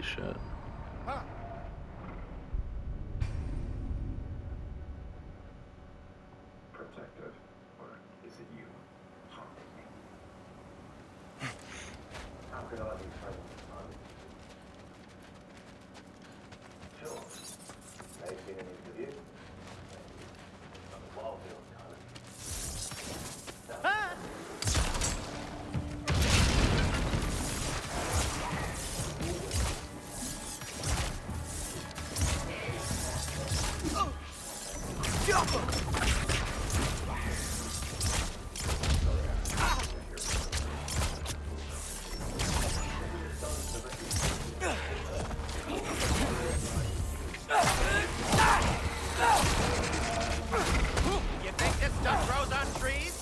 Holy shit. Protective, or is it you haunting me? How could I be present on Sure. I've seen an interview. On the wall feels You think this stuff grows on trees?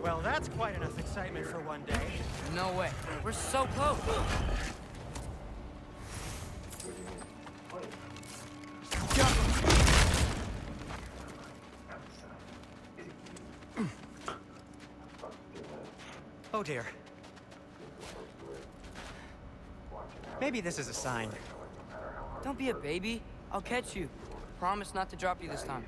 Well, that's quite enough excitement for one day. No way. We're so close. Oh dear. Maybe this is a sign. Don't be a baby. I'll catch you. Promise not to drop you this time.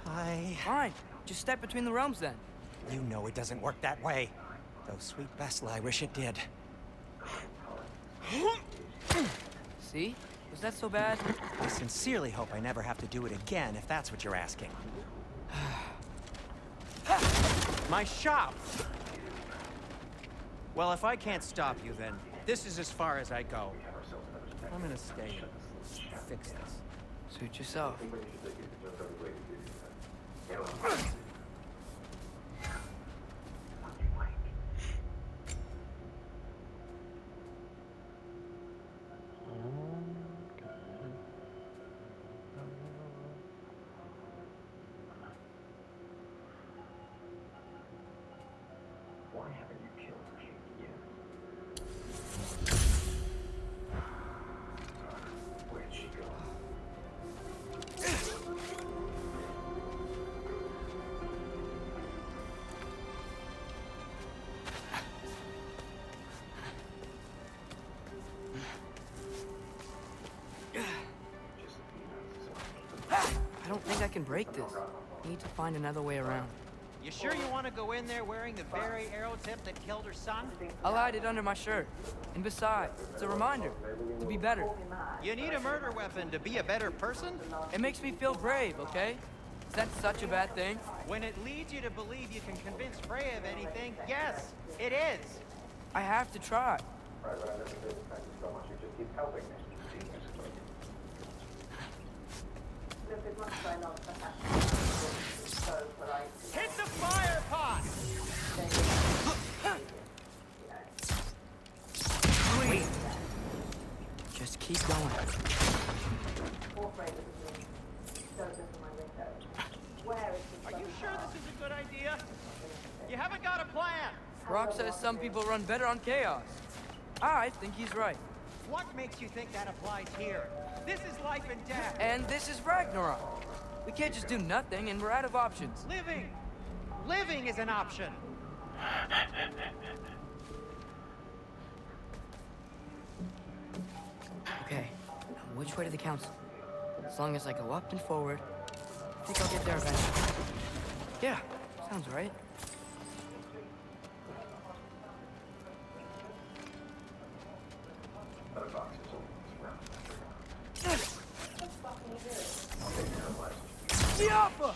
Fine. Just step between the realms then. You know it doesn't work that way. Though sweet Bessel, I wish it did. See? Was that so bad? I sincerely hope I never have to do it again, if that's what you're asking. My shop! Well, if I can't stop you, then this is as far as I go. I'm gonna stay and fix this. Suit yourself. Why haven't you killed the king yet? Where'd she go? I don't think I can break this. Need to find another way around. You sure you want to go in there wearing the very arrow tip that killed her son? I'll hide it under my shirt. And besides, it's a reminder to be better. You need a murder weapon to be a better person? It makes me feel brave, okay? Is that such a bad thing? When it leads you to believe you can convince Freya of anything, yes, it is. I have to try. Right, but I never did. Thank you so much. You just keep helping me. Hit the fire pot! Wait. Just keep going. Are you sure this is a good idea? You haven't got a plan. Rock says some people run better on chaos. I think he's right. What makes you think that applies here? This is life and death. And this is Ragnarok. We can't just do nothing, and we're out of options. Living! Living is an option. Okay, now which way to the council? As long as I go up and forward, I think I'll get there eventually. Yeah, sounds right. I'll take care of life. The Alpha!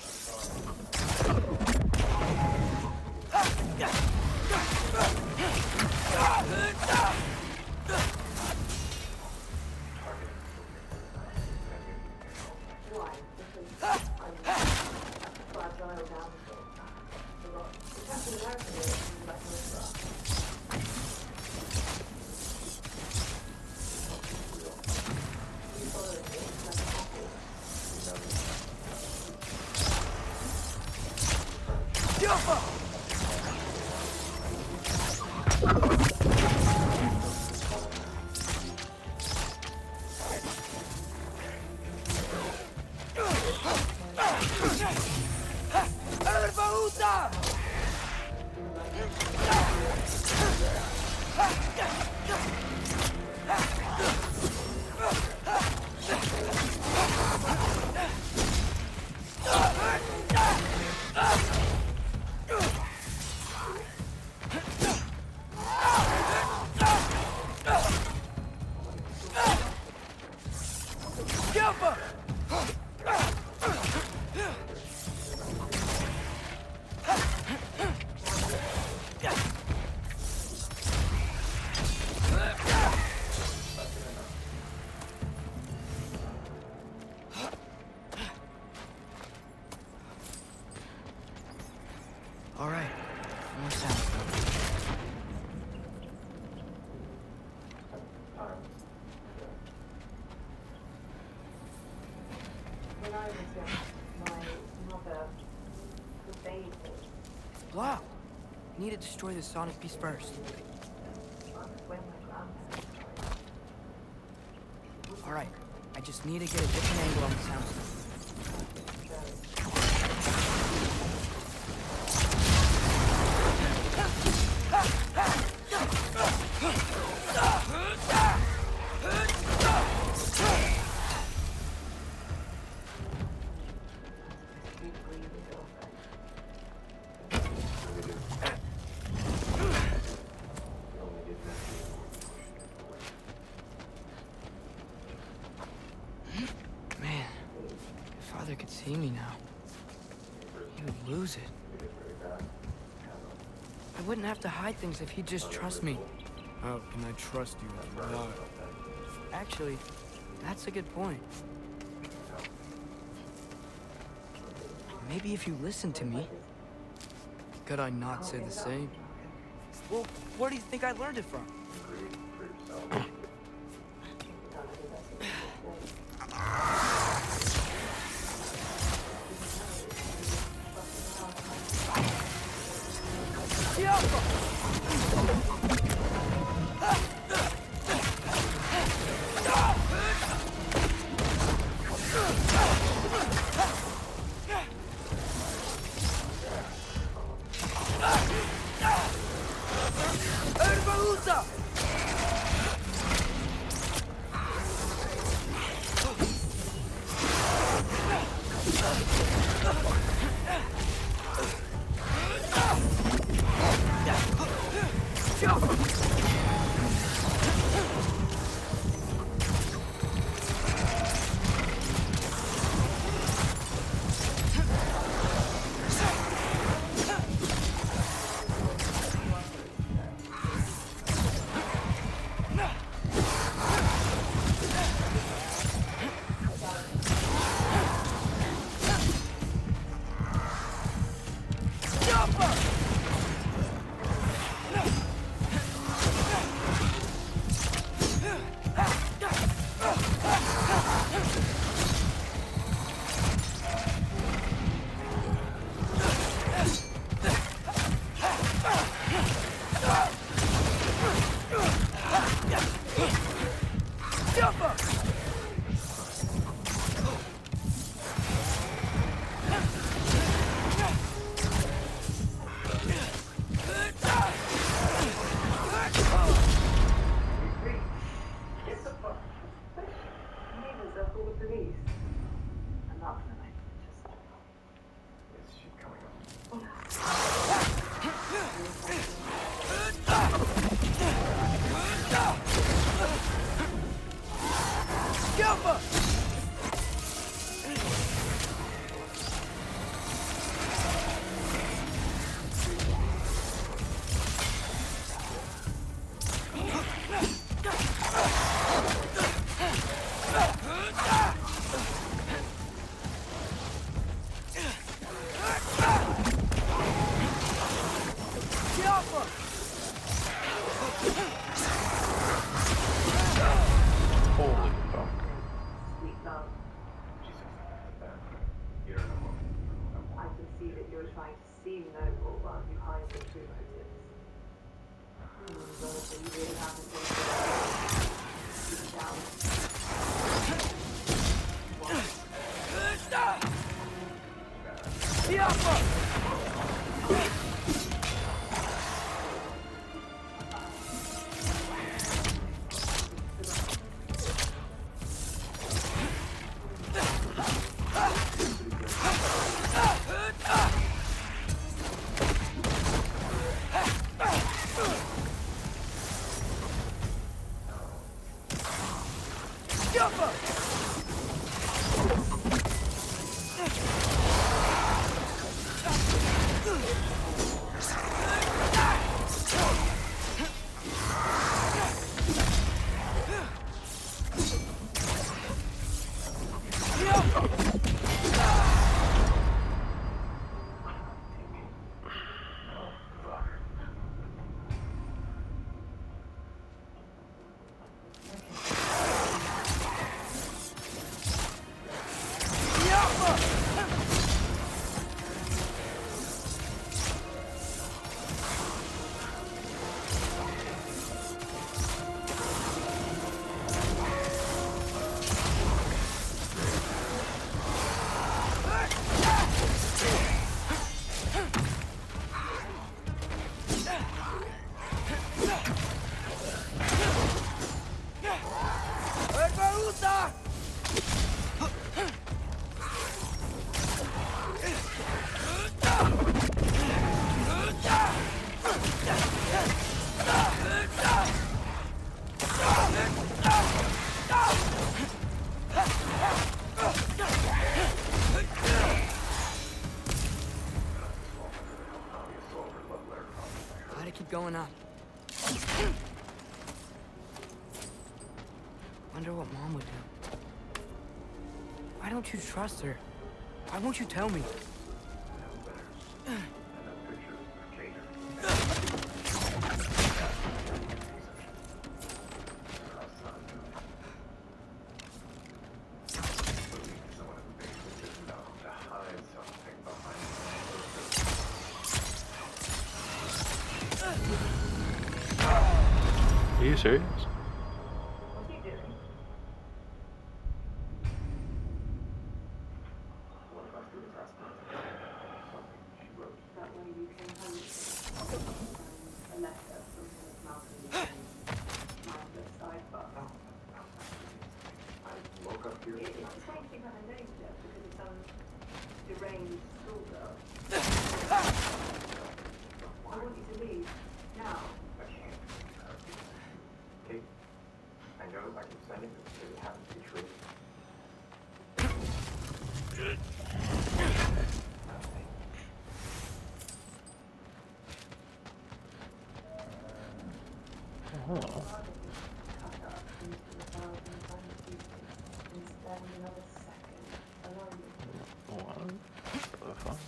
All right, more sound. When I was young, my mother forbade me. Blah! I need to destroy the sonic beast first. When my grandparents died. All right, I just need to get a different angle on the sound system. Man, if Father could see me now, he would lose it. I wouldn't have to hide things if he'd just trust me. How can I trust you if you're not? Actually, that's a good point. Maybe if you listened to me. Could I not say the same? Well, where do you think I learned it from? Holy fuck. Sweet you really have to think down. Gotta keep going up. Wonder what Mom would do. Why don't you trust her? Why won't you tell me? Are you serious? What's he doing? That way you came home a letter from his mouth and mindless sidebar. I woke up here. It's funny to think about her name yet because it's deranged schoolgirl. I want you to leave now. I can't. Kate, I know I can send it, but it happens to be true. Oh. Cut up into 1,000 tiny pieces and spend another second alone with me. What the fuck?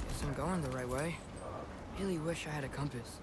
Guess I'm going the right way. Really wish I had a compass.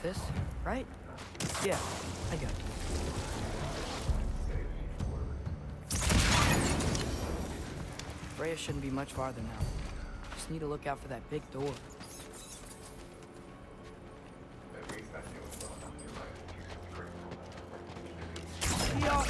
this, right? Yeah, I got you. Freya shouldn't be much farther now. Just need to look out for that big door. Yeah.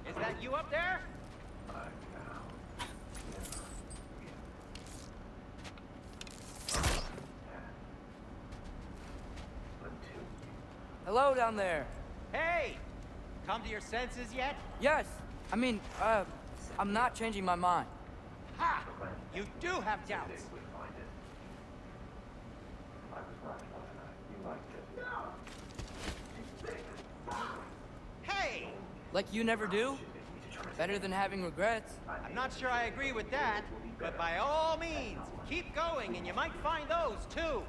Is that you up there? Hello down there. Hey! Come to your senses yet? Yes. I mean, I'm not changing my mind. Ha! You do have doubts. Hey! Like you never do? Better than having regrets. I'm not sure I agree with that, but by all means, keep going and you might find those too.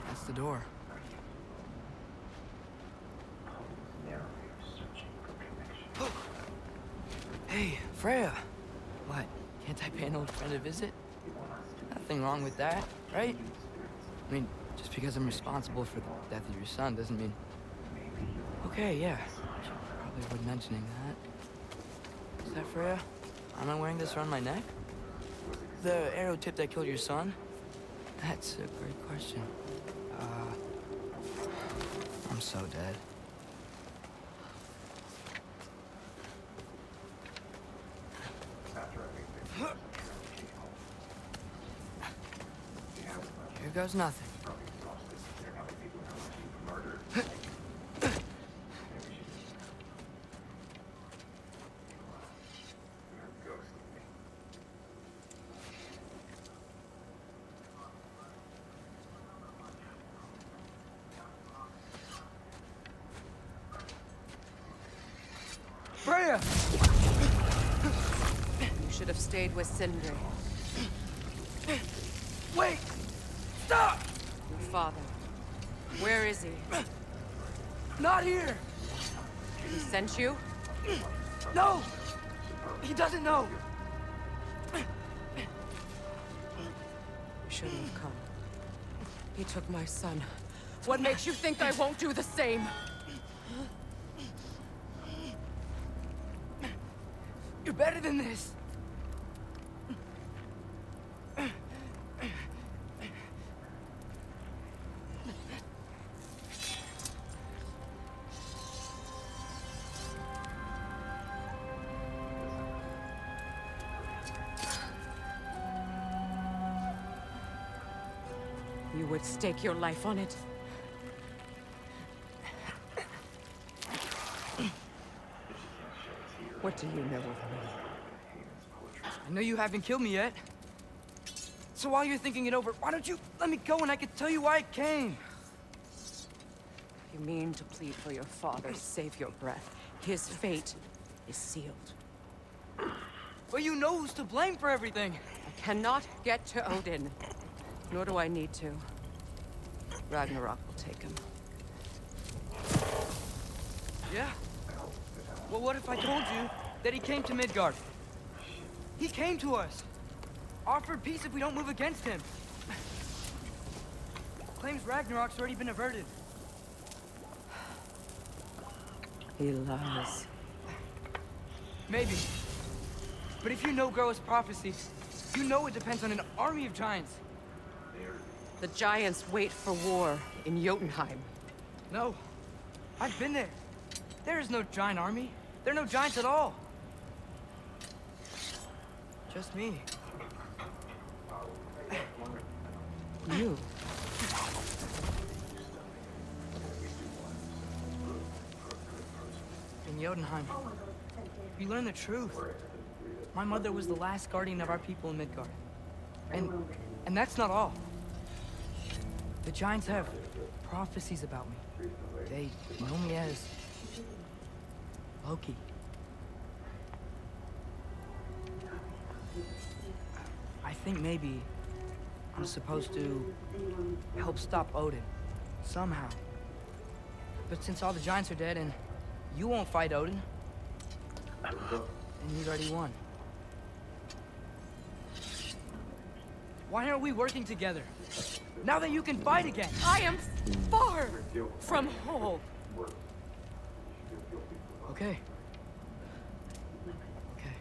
That's the door. Hey, Freya. What? Can't I pay an old friend a visit? Nothing wrong with that, right? I mean, just because I'm responsible for the death of your son doesn't mean... Okay, yeah. Should probably avoid mentioning that. Is that Freya? Am I wearing this around my neck? The arrow tip that killed your son? That's a great question. I'm so dead. Here goes nothing. Freya! You should have stayed with Sindri. Wait! Stop! Your father. Where is he? Not here! He sent you? No! He doesn't know! You shouldn't have come. He took my son. What makes you think I won't do the same? You're better than this! You would stake your life on it? What do you know of me? I know you haven't killed me yet. So while you're thinking it over, why don't you let me go and I can tell you why I came? You mean to plead for your father, save your breath. His fate is sealed. Well, you know who's to blame for everything. I cannot get to Odin. Nor do I need to. Ragnarok will take him. Yeah? Well, what if I told you that he came to Midgard? He came to us. Offered peace if we don't move against him. Claims Ragnarok's already been averted. He lies. Maybe. But if you know Groa's prophecy, you know it depends on an army of giants. The giants wait for war in Jotunheim. No. I've been there. There is no giant army. There are no giants at all. Just me. You? In Jotunheim, you learn the truth. My mother was the last guardian of our people in Midgard. And that's not all. The giants have prophecies about me. They know me as Loki. think maybe I'm supposed to help stop Odin, somehow. But since all the giants are dead and you won't fight Odin, then he's already won. Why aren't we working together? Now that you can fight again! I am far from whole. Okay. Okay.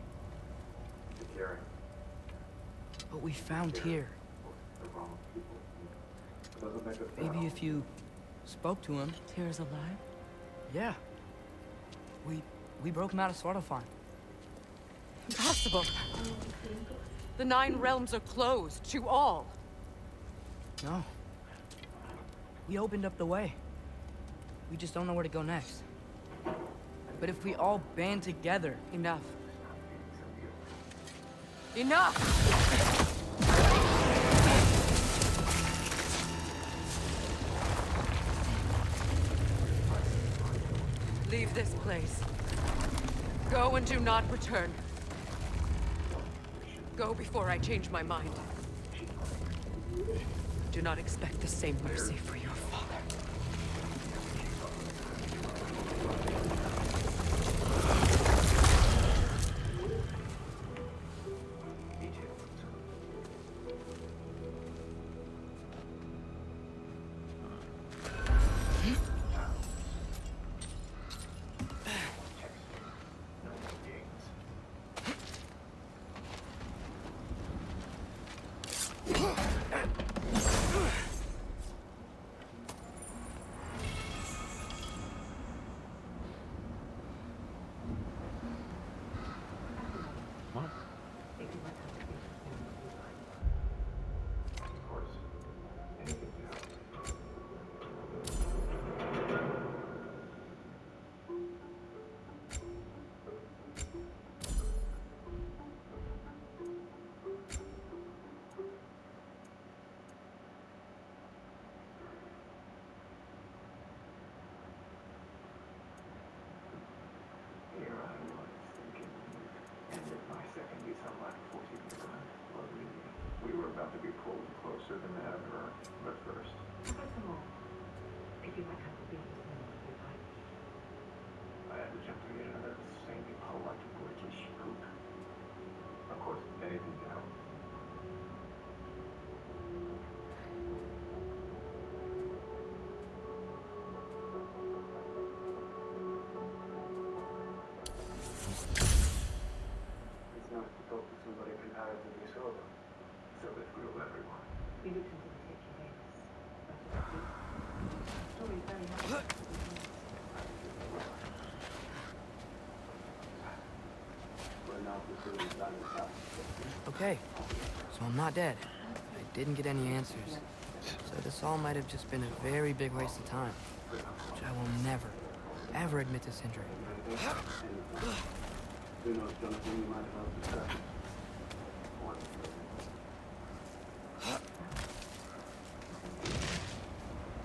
What we found here. Maybe if you spoke to him. Tyr's alive? Yeah. We broke him out of Svartalfheim. Impossible. The 9 realms are closed to all. No. We opened up the way. We just don't know where to go next. But if we all band together... Enough. Enough! Leave this place. Go and do not return. Go before I change my mind. Do not expect the same mercy for your father. We were about to be pulled closer than ever, but first. I had to jump to get another same polite British poop. Of course, anything to help. It's nice to talk to somebody comparatively sober. So let's grill everyone. We looked into the picture games. Story's very nice. Okay. So I'm not dead. I didn't get any answers. So this all might have just been a very big waste of time. Which I will never, ever admit to Sindri. Who knows, Jonathan, you might have discussions.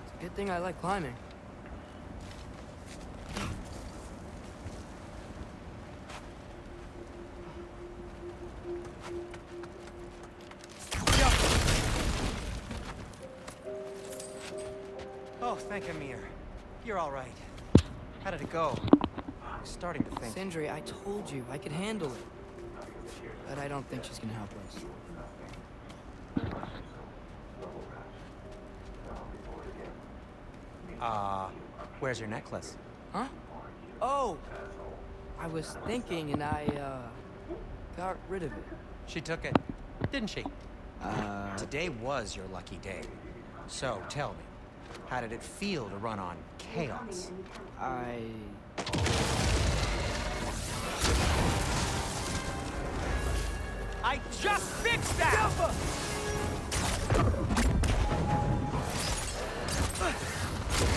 It's a good thing I like climbing. Oh, thank Amir. You're all right. How did it go? I'm starting to think. Sindri, I told you I could handle it. But I don't think she's gonna help us. Where's your necklace? Huh? Oh! I was thinking and I, got rid of it. She took it, didn't she? Today was your lucky day. So, tell me, how did it feel to run on chaos? I just fixed that!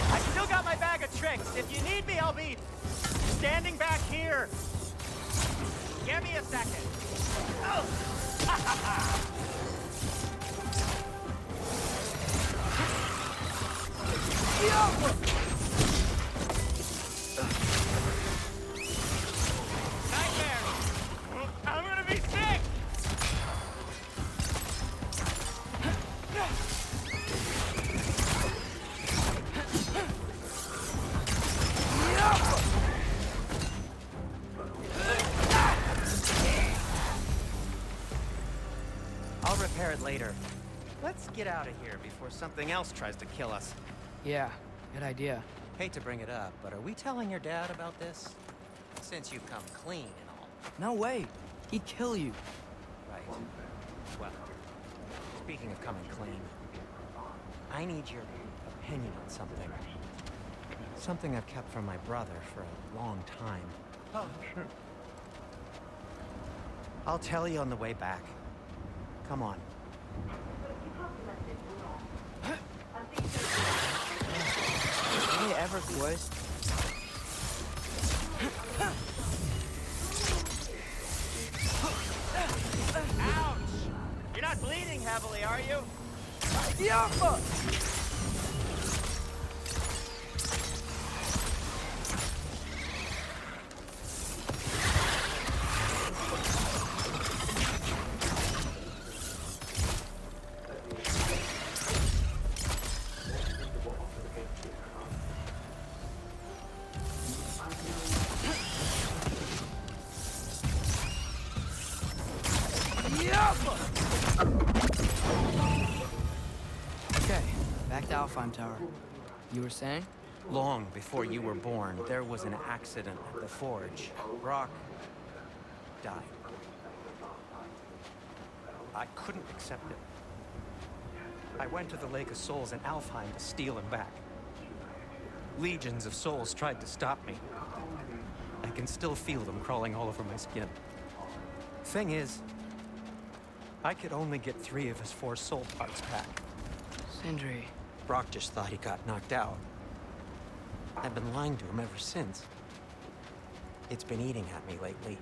I still got my bag of tricks. If you need me, I'll be standing back here. Give me a second. Oh. Nightmare! I'm gonna be sick! later. Let's get out of here before something else tries to kill us. Yeah, good idea. Hate to bring it up, but are we telling your dad about this? Since you've come clean and all. No way. He'd kill you. Right. Well, speaking of coming clean, I need your opinion on something. Something I've kept from my brother for a long time. Oh, sure. I'll tell you on the way back. Come on. Hey, ever, boys. Ouch! You're not bleeding heavily, are you? Yoppa! Okay, back to Alfheim Tower. You were saying? Long before you were born, there was an accident at the forge. Brock died. I couldn't accept it. I went to the Lake of Souls in Alfheim to steal him back. Legions of souls tried to stop me. I can still feel them crawling all over my skin. Thing is, I could only get 3 of his 4 soul parts back. Sindri. Brock just thought he got knocked out. I've been lying to him ever since. It's been eating at me lately.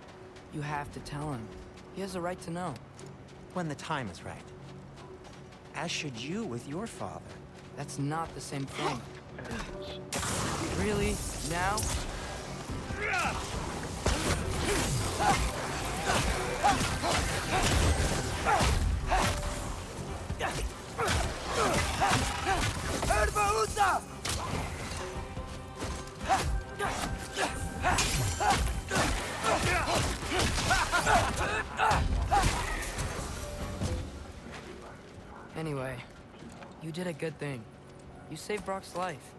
You have to tell him. He has a right to know. When the time is right. As should you with your father. That's not the same thing. Really? Now? Anyway, you did a good thing. You saved Brock's life.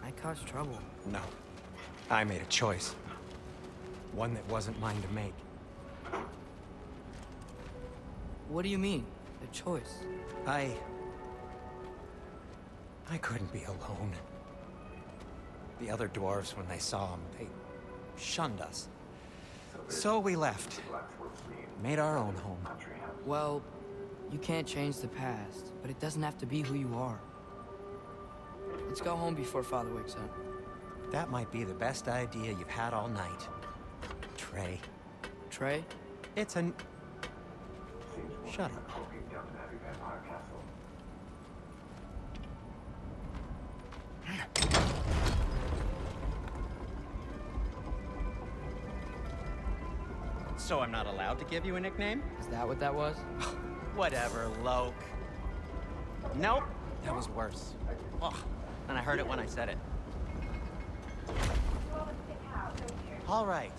I caused trouble. No. I made a choice. One that wasn't mine to make. What do you mean? A choice? I couldn't be alone. The other dwarves, when they saw him, they shunned us. So we left. Made our own home. Well, you can't change the past, but it doesn't have to be who you are. Let's go home before Father wakes up. That might be the best idea you've had all night. Trey. Trey? It's an... Shut up. So I'm not allowed to give you a nickname? Is that what that was? Whatever, Loke. Nope, that was worse. Ugh, and I heard it when I said it. All right.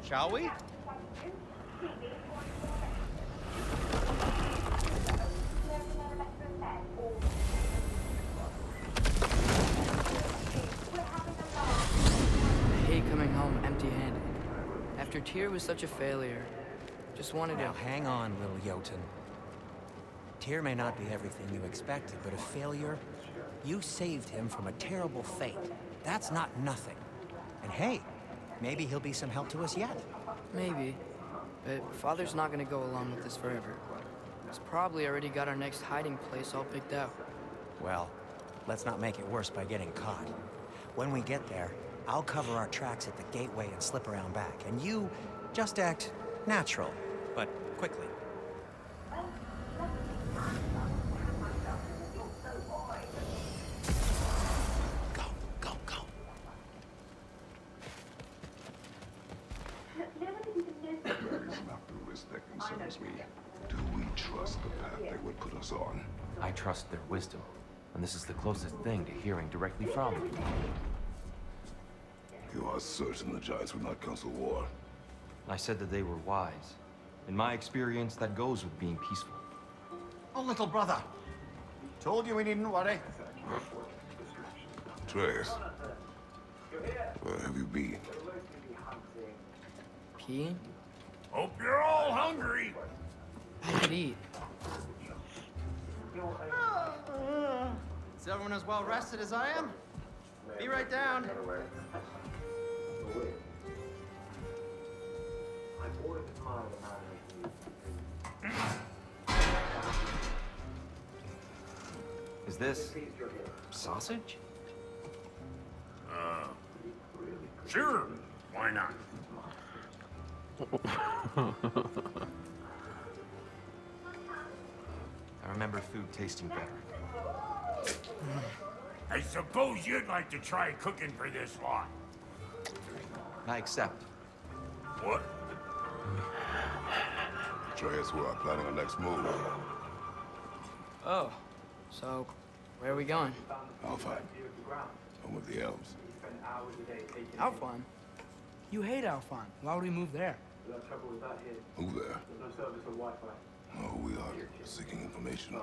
Shall we? I hate coming home empty-handed. After Tyr was such a failure, just wanted Now to... hang on, little Jotun. Tyr may not be everything you expected, but a failure? You saved him from a terrible fate. That's not nothing. And hey, maybe he'll be some help to us yet. Maybe. But Father's not gonna go along with this forever. He's probably already got our next hiding place all picked out. Well, let's not make it worse by getting caught. When we get there, I'll cover our tracks at the gateway and slip around back. And you just act natural, but quickly. Go, go, go. It's not the risk that concerns me. Do we trust the path they would put us on? I trust their wisdom, and this is the closest thing to hearing directly from them. You are certain the Giants would not counsel war? I said that they were wise. In my experience, that goes with being peaceful. Oh, little brother. Told you we needn't worry. Atreus, where have you been? Peeing? Hope you're all hungry. I could eat. Is everyone as well rested as I am? Be right down. Is this sausage? Sure. Why not? I remember food tasting better. I suppose you'd like to try cooking for this lot. I accept. What? Atreus, we are planning our next move. Oh, so where are we going? Alpine. Home of the elves. Alphon? You hate Alphon. Why would we move there? Move there. Oh, we are seeking information.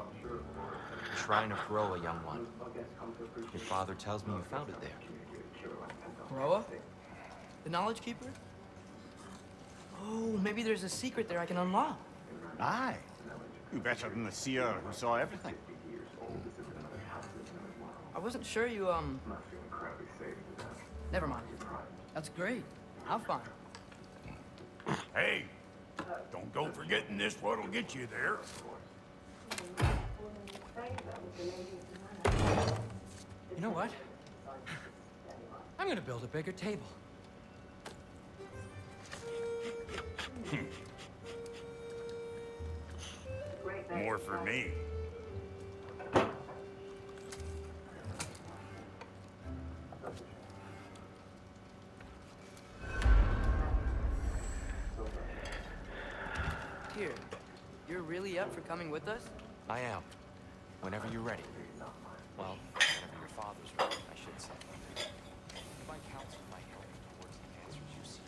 Shrine of Groa, young one. Your father tells me you found it there. Groa? The Knowledge Keeper? Oh, maybe there's a secret there I can unlock. Aye. Who better than the seer who saw everything? I wasn't sure you, Never mind. That's great. Alphon. Hey, don't go forgetting this what'll get you there. You know what? I'm gonna build a bigger table. More for me. Here, you're really up for coming with us? I am. Whenever you're ready. Well, whenever your father's ready, I should say. My counsel might help you towards the answers you seek.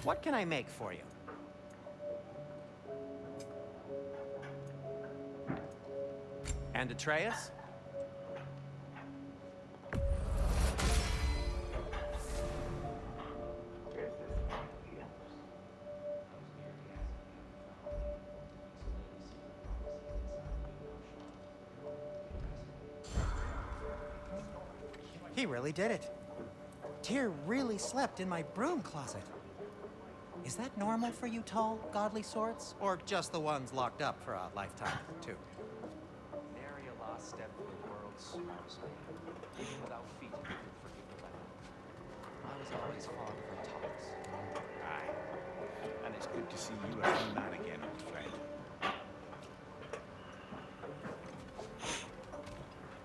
What can I make for you? And Atreus? He really did it. Tyr really slept in my broom closet. Is that normal for you tall, godly swords? Or just the ones locked up for a lifetime or two? Nary a lost step in the world, small as I am. Even without feet, you could forgive the land. I was always fond of her talks. Aye. And it's good to see you a free man again, old friend.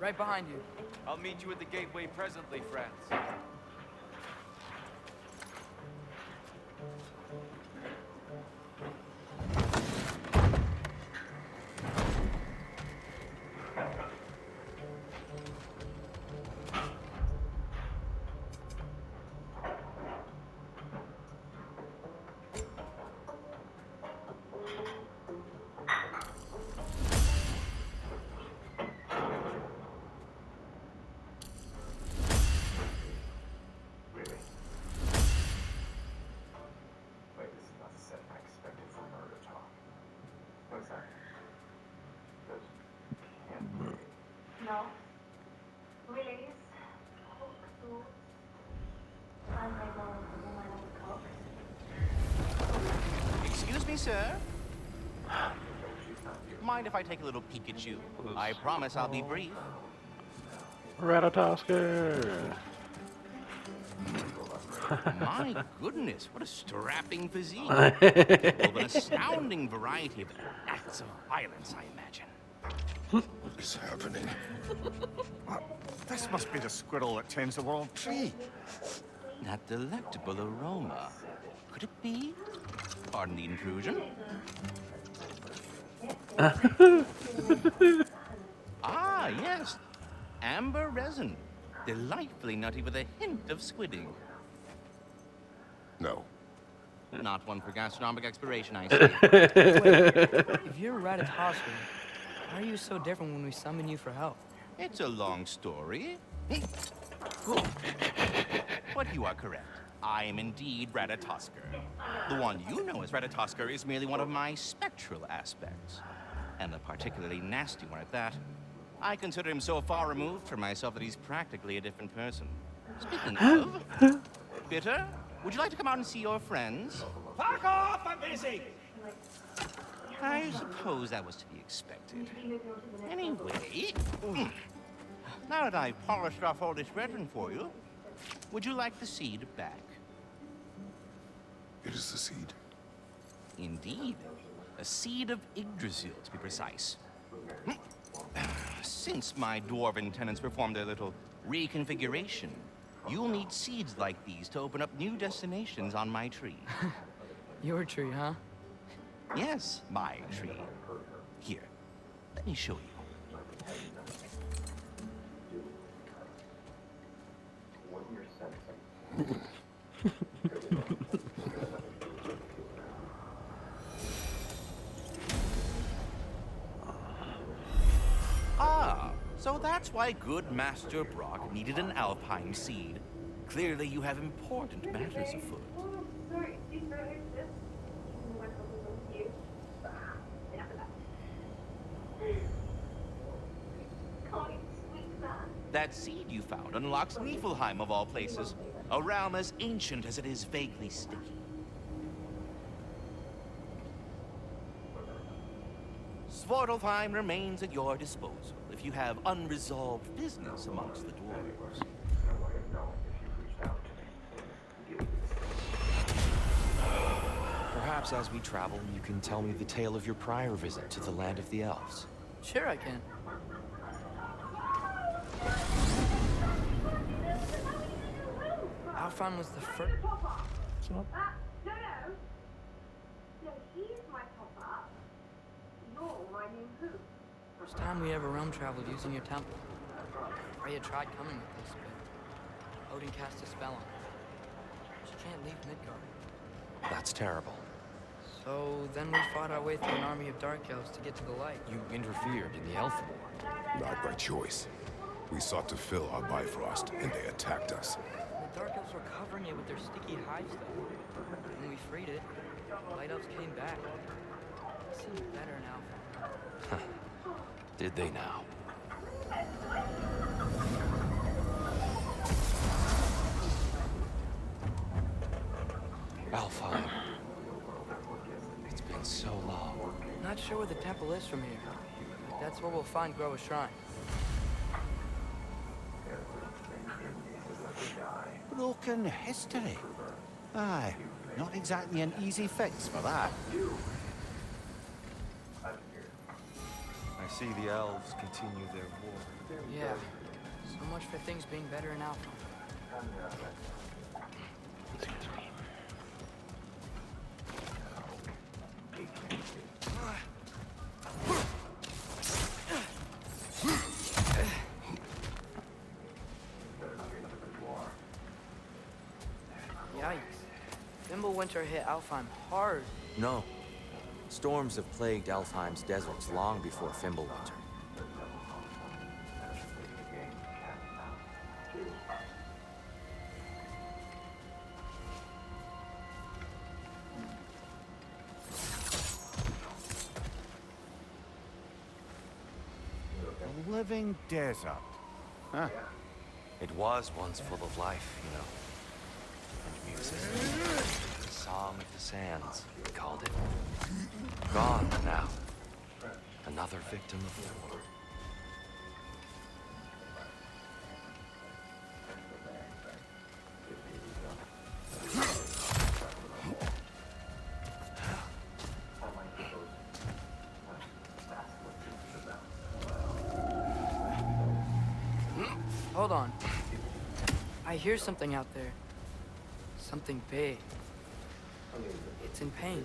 Right behind you. I'll meet you at the gateway presently, friends. No. Release. Cook thoughts. And they go the woman of cook. Excuse me, sir. Mind if I take a little peek at you? I promise I'll be brief. Ratatosker. My goodness, what a strapping physique. Of an astounding variety of acts of violence, I imagine. What is happening? This must be the squirrel that tends the world tree. That delectable aroma. Could it be? Pardon the intrusion. Ah, yes. amber resin. Delightfully nutty with a hint of squidding. No. Not one for gastronomic exploration, I see. If you're Ratatoskr, why are you so different when we summon you for help? It's a long story. But you are correct. I am indeed Ratatoskr. The one you know as Ratatoskr is merely one of my spectral aspects. And a particularly nasty one at that. I consider him so far removed from myself that he's practically a different person. Speaking of, Bitter, would you like to come out and see your friends? Fuck off! I'm busy! I suppose that was to be expected. Anyway, now that I've polished off all this resin for you, would you like the seed back? It is the seed. Indeed. A seed of Yggdrasil, to be precise. Since my dwarven tenants performed their little reconfiguration, you'll need seeds like these to open up new destinations on my tree. Your tree, huh? Yes, my tree. Here, let me show you. Ah, so that's why good Master Brock needed an Alpine seed. Clearly you have important matters afoot. Sorry, these don't exist. My problem with you. Enough of that. Kind, sweet man. That seed you found unlocks Niflheim of all places, a realm as ancient as it is vaguely sticky. Svartalfheim remains at your disposal if you have unresolved business amongst the dwarves. Perhaps as we travel, you can tell me the tale of your prior visit to the land of the elves. Sure I can. Alfheim was the first... No. No, he's my top-up. You're my new who? First time we ever realm traveled using your temple. Freya tried coming with us, but Odin cast a spell on her. She can't leave Midgard. That's terrible. So then we fought our way through an army of dark elves to get to the light. You interfered in the elf war. Not by choice. We sought to fill our Bifrost, and they attacked us. The dark elves were covering it with their sticky hive stuff. When we freed it, the light elves came back. It seemed better now. Did they now? Alfheim. It's been so long. Not sure where the temple is from here. But that's where we'll find Groa's shrine. Broken history. Aye, not exactly an easy fix for that. I see the elves continue their war. Yeah. So much for things being better in Alpha. Yikes. Fimbulwinter hit Alfheim hard. No. Storms have plagued Alfheim's deserts long before Fimbulwinter. A living desert. Huh. It was once full of life, you know. And music. The Song of the Sands, we called it. Gone now. Another victim of war. Hold on. I hear something out there. Something big. It's in pain.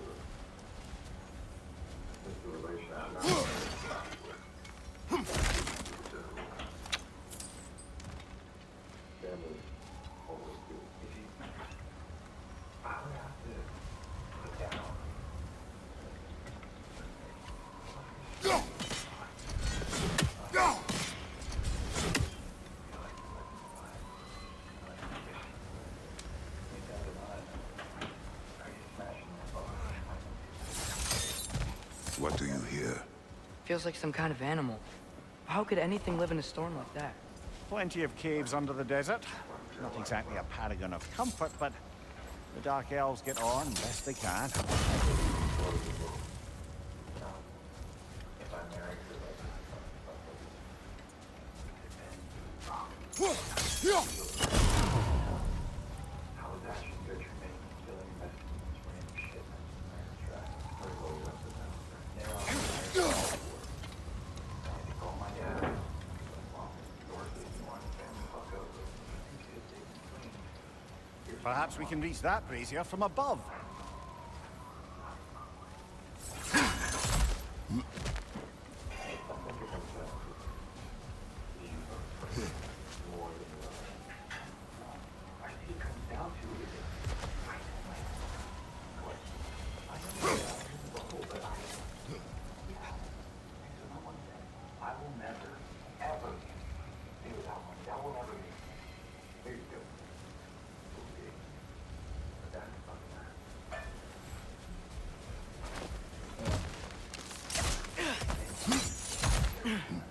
feels like some kind of animal. How could anything live in a storm like that? Plenty of caves under the desert. Not exactly a paragon of comfort, but the Dark Elves get on best they can. Perhaps we can reach that brazier from above.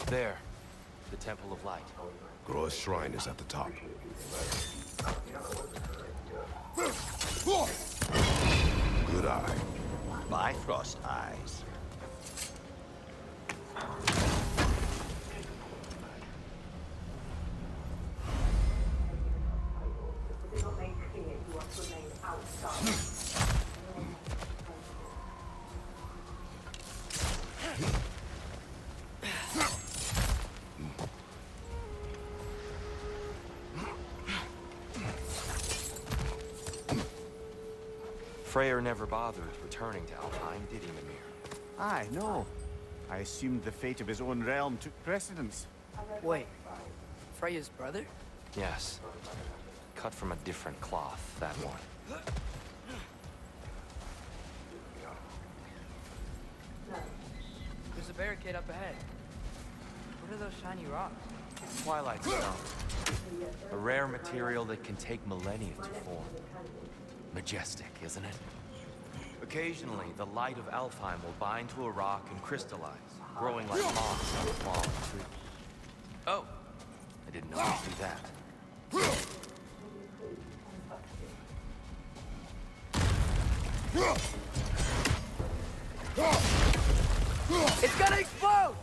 There. The Temple of Light. Groa's shrine is at the top. Good eye. Bifrost eyes. It does not make clear you want to remain outside. Freyr never bothered returning to Alfheim, did he, Mimir? Aye, no. I assumed the fate of his own realm took precedence. Wait, Freya's brother? Yes. Cut from a different cloth, that one. There's a barricade up ahead. What are those shiny rocks? Twilight Stone. A rare material that can take millennia to form. Majestic, isn't it? Occasionally, the light of Alfheim will bind to a rock and crystallize, growing like moss on a fallen tree. Oh, I didn't know you'd do that. It's gonna explode!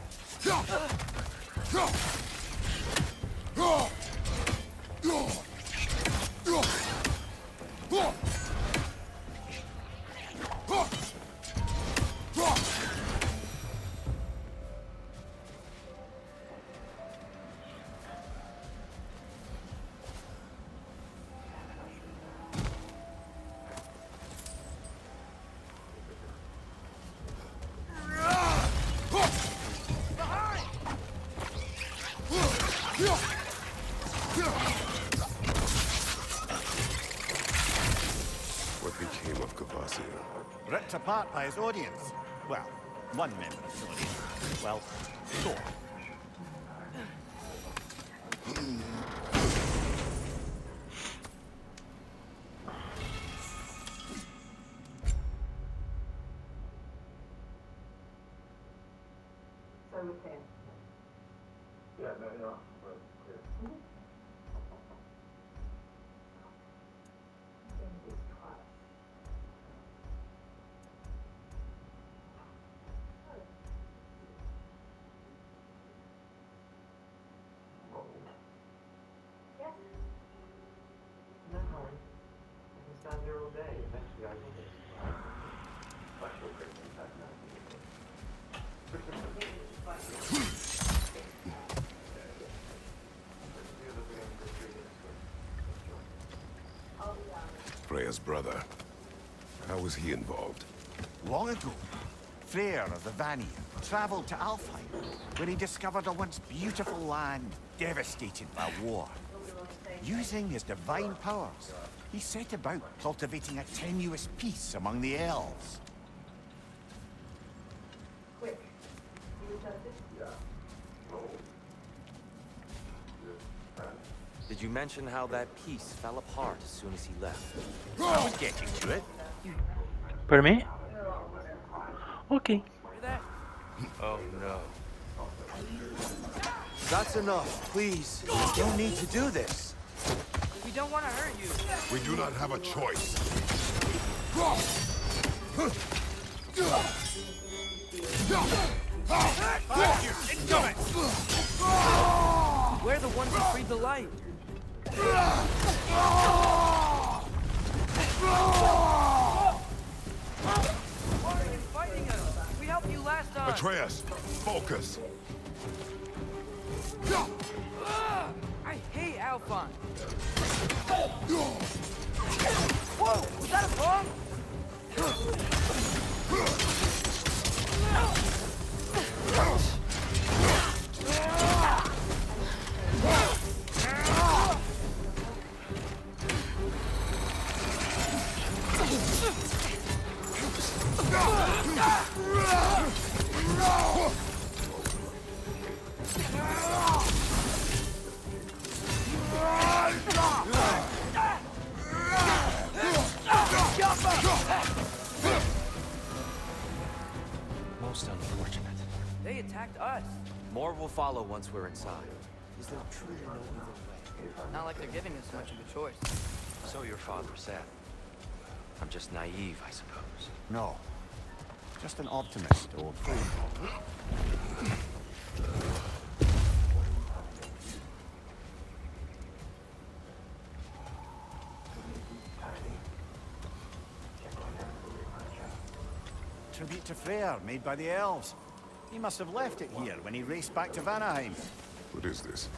What became of Kvasir? Ripped apart by his audience. Well, one member of his audience. Well, four. So with him. Yeah, no. Stand here all day. Eventually I will. Freya's brother. How was he involved? Long ago, Freyr of the Vanir traveled to Alfheim, where he discovered a once beautiful land devastated by war. Using his divine powers, he set about cultivating a tenuous peace among the elves. Quick. You return this? Did you mention how that piece fell apart as soon as he left? I was getting to it. For me? Okay. Hear that? Oh no. That's enough, please. You don't need to do this. We don't want to hurt you. We do not have a choice. We're the ones who freed the light. Why are you fighting us? We helped you last time. Atreus, focus. I hate Alphon. Whoa! Was that a bomb? Most unfortunate. They attacked us. More will follow once we're inside. Is there truly no other way? Not like they're giving us much of a choice. So your father said. I'm just naive, I suppose. No. Just an optimist, old friend. Tribute to Freyr, made by the elves. He must have left it here when he raced back to Vanaheim. What is this?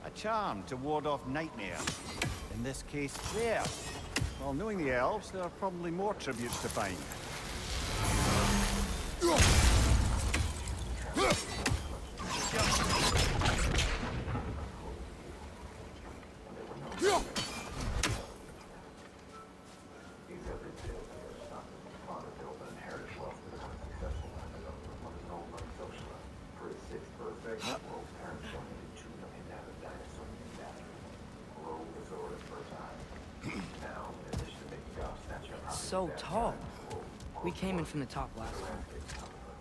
A charm to ward off nightmares. In this case, Freyr. Well, knowing the elves, there are probably more tributes to find. So tall. We came in from the top last time.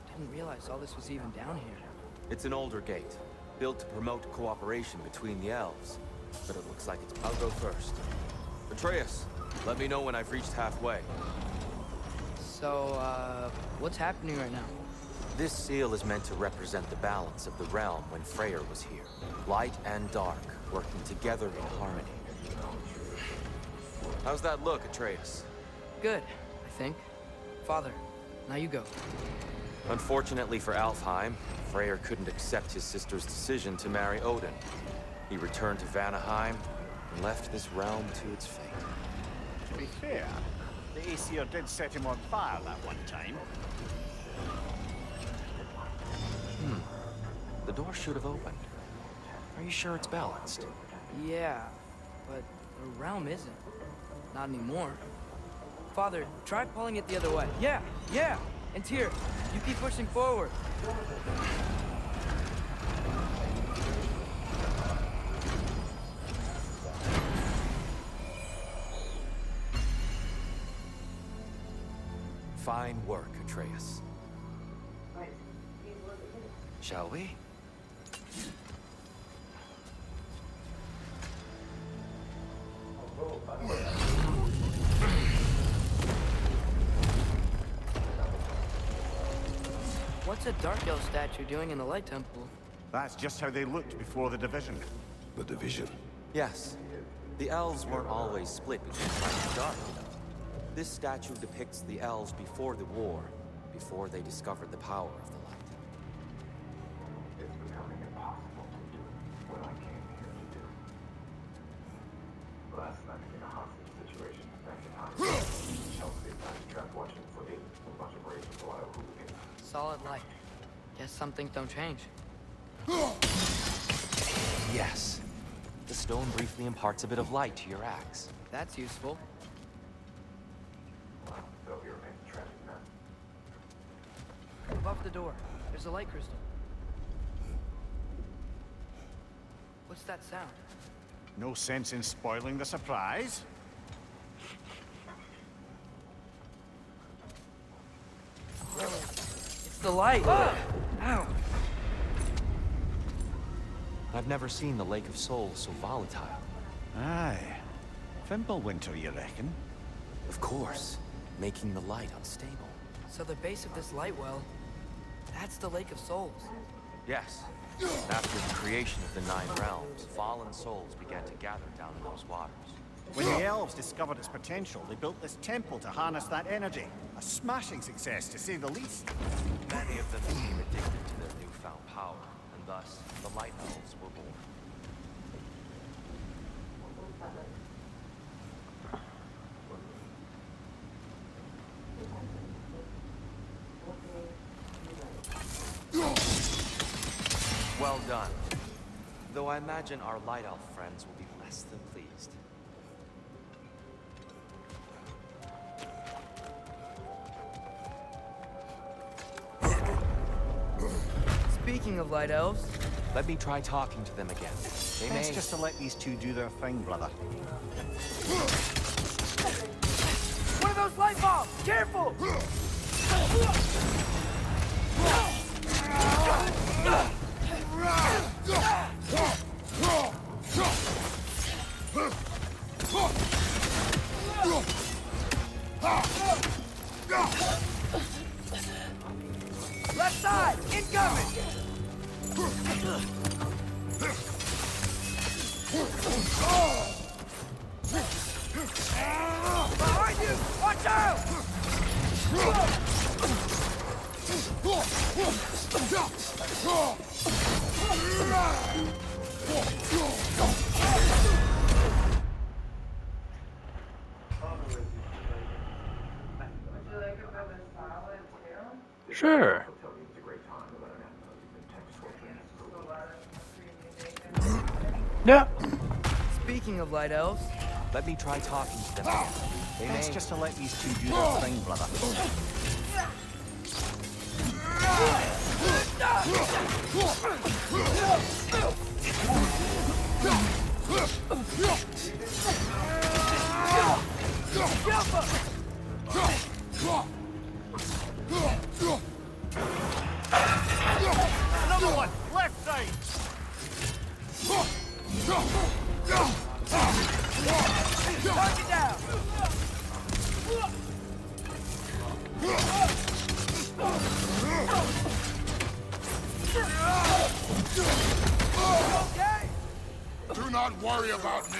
Didn't realize all this was even down here. It's an older gate, built to promote cooperation between the elves. But it looks like it's... I'll go first. Atreus, let me know when I've reached halfway. So, what's happening right now? This seal is meant to represent the balance of the realm when Freyr was here. Light and dark, working together in harmony. How's that look, Atreus? Good, I think. Father, now you go. Unfortunately for Alfheim, Freyr couldn't accept his sister's decision to marry Odin. He returned to Vanaheim and left this realm to its fate. To be fair, the Aesir did set him on fire that one time. The door should have opened. Are you sure it's balanced? Yeah, but the realm isn't. Not anymore. Father, try pulling it the other way. Yeah! And Tyr, you keep pushing forward. Fine work, Atreus. Shall we? What's a Dark Elf statue doing in the Light Temple? That's just how they looked before the division. The division. Yes. The elves weren't always split between light and dark, you know. This statue depicts the elves before the war, before they discovered the power of the light. It's becoming impossible to do what I came here to do. Last night in a hostage situation, back in Hollywood, Chelsea and I trapped watching footage of a bunch of raging wild hooligans. Solid light. Guess some things don't change. Yes. The stone briefly imparts a bit of light to your axe. That's useful. So you're a tragic man. Above the door, there's a light crystal. What's that sound? No sense in spoiling the surprise. It's the light! Ow! I've never seen the Lake of Souls so volatile. Aye. Winter, you reckon? Of course, making the light unstable. So the base of this light well, that's the Lake of Souls. Yes. After the creation of the Nine Realms, fallen souls began to gather down in those waters. When the elves discovered its potential, they built this temple to harness that energy. A smashing success, to say the least. Many of them became addicted to their newfound power, and thus, the Light Elves were born. Well done. Though I imagine our Light Elf friends will be less than pleased. Speaking of light elves, Let me try talking to them again. They may... Best just to let these two do their thing, brother. one of those light bulbs! Careful! Left side, incoming! Behind you! Watch out! Sure. Yeah. Speaking of light elves, Let me try talking to them again. They may... Best just to let these two do their thing, brother. Another one! Left side! target down! Okay? Do not worry about me.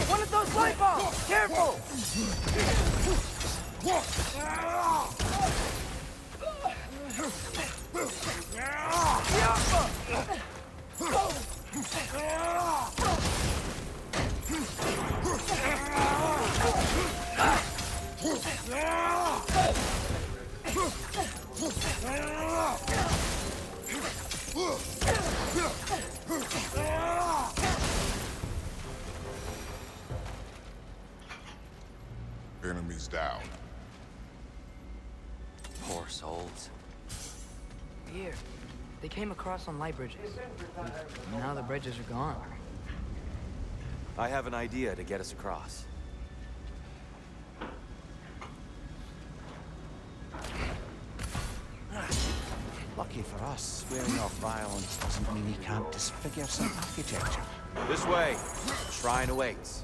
One of those light bulbs! Careful! Enemies down. Poor souls. Here. They came across on light bridges. Now the bridges are gone. I have an idea to get us across. Lucky for us, swearing off violence doesn't mean he can't disfigure some architecture. This way. Shrine awaits.